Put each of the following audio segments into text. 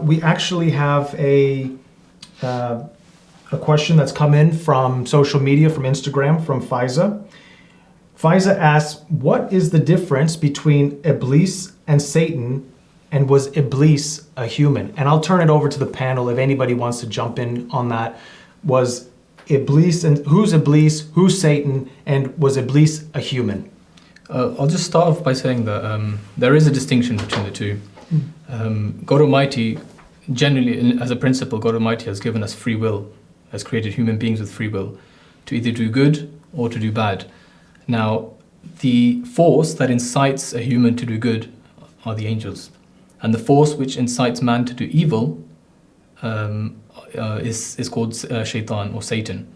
we actually have a question that's come in from social media, from Instagram, from Faiza. Faiza asks, what is the difference between Iblis and Satan, and was Iblis a human? And I'll turn it over to the panel if anybody wants to jump in on that. Was Iblis, and who's Iblis, who's Satan, and was Iblis a human? I'll just start off by saying that there is a distinction between the two. God Almighty, generally, as a principle, God Almighty has given us free will, has created human beings with free will, to either do good or to do bad. Now, the force that incites a human to do good are the angels. And the force which incites man to do evil is called shaitan or Satan.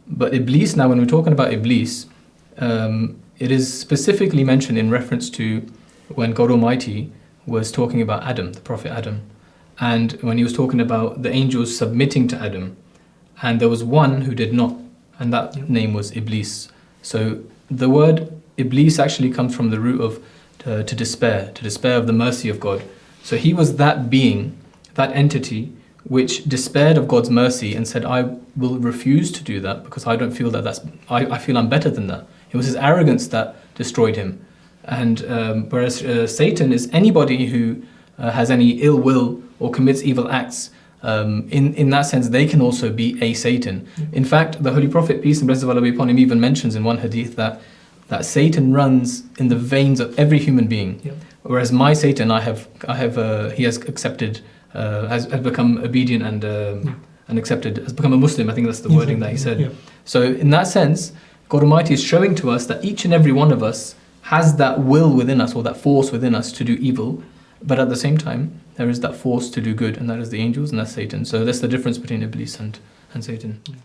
But Iblis, now when we're talking about Iblis, it is specifically mentioned in reference to when God Almighty was talking about Adam, the Prophet Adam. And when he was talking about the angels submitting to Adam. And there was one who did not, and that name was Iblis. So the word Iblis actually comes from the root of to despair of the mercy of God. So he was that being, that entity, which despaired of God's mercy and said, I will refuse to do that because I don't feel that I feel I'm better than that. It was his arrogance that destroyed him. And whereas Satan is anybody who has any ill will or commits evil acts, in that sense, they can also be a Satan. In fact, the Holy Prophet, peace and blessings of Allah be upon him, even mentions in one hadith that Satan runs in the veins of every human being. Yeah. Whereas my Satan, he has accepted, has become obedient and accepted, has become a Muslim. I think that's the wording that he said. Yeah. So in that sense, God Almighty is showing to us that each and every one of us has that will within us, or that force within us to do evil, but at the same time, there is that force to do good, and that is the angels, and that's Satan. So that's the difference between Iblis and Satan. Yeah.